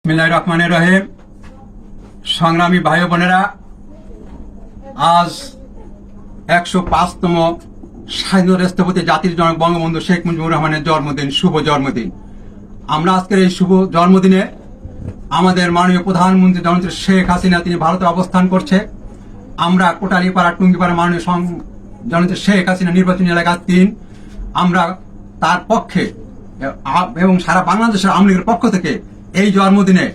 বিসমিল্লাহির রহমানির রহিম। সংগ্রামী ভাই বোনেরা, আজ 105তম স্বাধীনতা রাষ্ট্রপতি জাতির জনক বঙ্গবন্ধু শেখ মুজিবুর রহমানের জন্মদিন, শুভ জন্মদিন। আমরা আজকের এই শুভ জন্মদিনে আমাদের মাননীয় প্রধানমন্ত্রী জননেত্রী শেখ হাসিনা তিনি ভারতে অবস্থান করছে। আমরা কোটালীপাড়া টুঙ্গিপাড়া মাননীয় জননেত্রী শেখ হাসিনা নির্বাচনী এলাকা 3 আমরা তার পক্ষে এবং সারা বাংলাদেশের আওয়ামী লীগের পক্ষ থেকে এই জন্মদিনে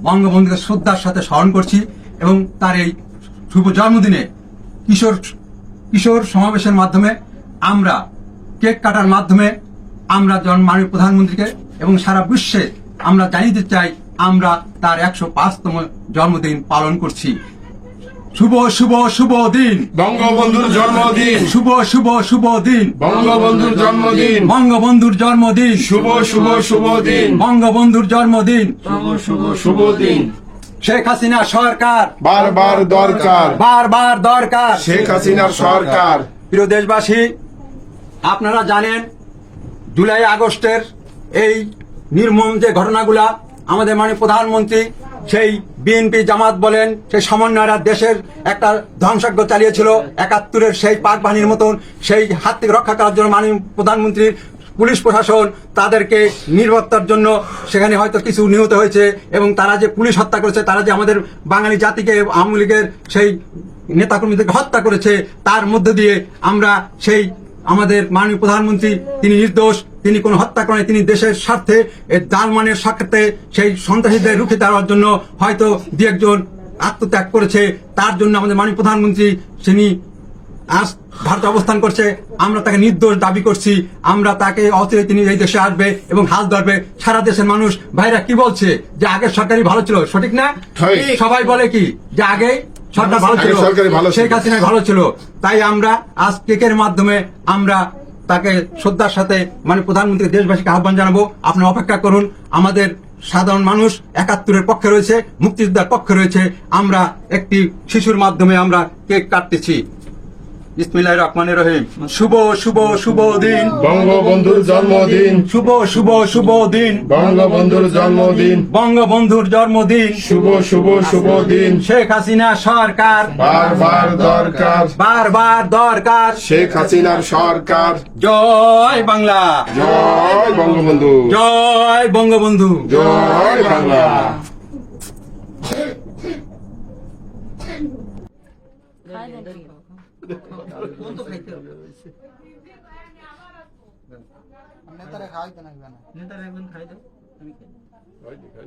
বঙ্গবন্ধুকে শ্রদ্ধার সাথে স্মরণ করছি এবং তার এই শুভ জন্মদিনে কিশোর সমাবেশের মাধ্যমে আমরা কেক কাটার মাধ্যমে আমরা মাননীয় প্রধানমন্ত্রীকে এবং সারা বিশ্বে আমরা জানিয়ে দিতে চাই আমরা তার 105তম জন্মদিন পালন করছি। শুভ শুভ শুভ দিন বঙ্গবন্ধুর জন্মদিন, শুভ শুভ শুভ দিন বঙ্গবন্ধুর জন্মদিন, বঙ্গবন্ধুর জন্মদিন, শুভ শুভ শুভ দিন, বঙ্গবন্ধুর জন্মদিন, শুভ শুভ শুভ দিন। শেখ হাসিনা সরকার বারবার দরকার, বারবার দরকার। শেখ হাসিনার সরকার। প্রিয় দেশবাসী, আপনারা জানেন জুলাই আগস্টের এই নির্মম যে ঘটনাগুলা আমাদের মাননীয় প্রধানমন্ত্রী সেই বিএনপি জামাত বলেন সেই সমন্বয়রা দেশের একটা ধ্বংসজ্ঞ চালিয়েছিল 71-এর সেই পাক বাহিনীর মতন, সেই হাত থেকে রক্ষা করার জন্য মাননীয় প্রধানমন্ত্রী পুলিশ প্রশাসন তাদেরকে নিরাপত্তার জন্য সেখানে হয়তো কিছু নিহত হয়েছে এবং তারা যে পুলিশ হত্যা করেছে, তারা যে আমাদের বাঙালি জাতিকে আওয়ামী লীগের সেই নেতাকর্মীদেরকে হত্যা করেছে, তার মধ্য দিয়ে আমরা সেই আমাদের মাননীয় প্রধানমন্ত্রী তিনি নির্দোষ, তিনি কোনো হত্যা করেন, তিনি দেশের স্বার্থে জালমানের স্বার্থে সেই সন্ত্রাসীদের রুখে দেওয়ার জন্য হয়তো দু একজন আত্মত্যাগ করেছে। তার জন্য আমাদের মাননীয় প্রধানমন্ত্রী তিনি আজ ভারতে অবস্থান করছে। আমরা তাকে নির্দোষ দাবি করছি। আমরা তাকে অচিরে তিনি এই দেশে আসবে এবং হাল ধরবে। সারা দেশের মানুষ ভাইরা কি বলছে যে আগের সরকারই ভালো ছিল, সঠিক না? সবাই বলে কি যে আগে সরকার ভালো ছিল, শেখ হাসিনা ভালো ছিল। তাই আমরা আজ কেকের মাধ্যমে আমরা তাকে শ্রদ্ধার সাথে মানে প্রধানমন্ত্রী দেশবাসীকে আহ্বান জানাবো, আপনারা অপেক্ষা করুন। আমাদের সাধারণ মানুষ 71-এর পক্ষে রয়েছে, মুক্তিযোদ্ধার পক্ষে রয়েছে। আমরা একটি শিশুর মাধ্যমে আমরা কেক কাটতেছি। বিসমিল্লাহির রহমানির রহিম। শুভ শুভ শুভ দিন বঙ্গবন্ধুর জন্মদিন, শুভ শুভ শুভ দিন বঙ্গবন্ধুর জন্মদিন, বঙ্গবন্ধুর জন্মদিন, শুভ শুভ শুভ দিন। শেখ হাসিনা সরকার বারবার দরকার, বারবার দরকার। শেখ হাসিনার সরকার। জয় বাংলা, জয় বঙ্গবন্ধু, জয় বঙ্গবন্ধু, জয় বাংলা। নেতারা খাওয়াইতে লাগবে না, নেতারা একজন খাই দাও, আমি খাই।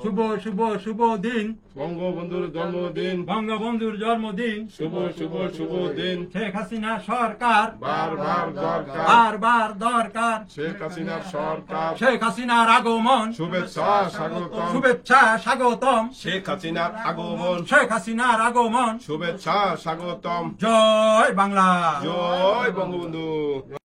শুভ শুভ শুভ দিন বঙ্গবন্ধুর জন্মদিন, বঙ্গবন্ধুর জন্মদিন, শুভ শুভ শুভ দিন। শেখ হাসিনা সরকার বারবার দরকার, বারবার দরকার। শেখ হাসিনার সরকার। শেখ হাসিনার আগমন, শুভেচ্ছা স্বাগতম, শুভেচ্ছা স্বাগতম। শেখ হাসিনার আগমন, শেখ হাসিনার আগমন, শুভেচ্ছা স্বাগতম। জয় বাংলা, জয় বঙ্গবন্ধু।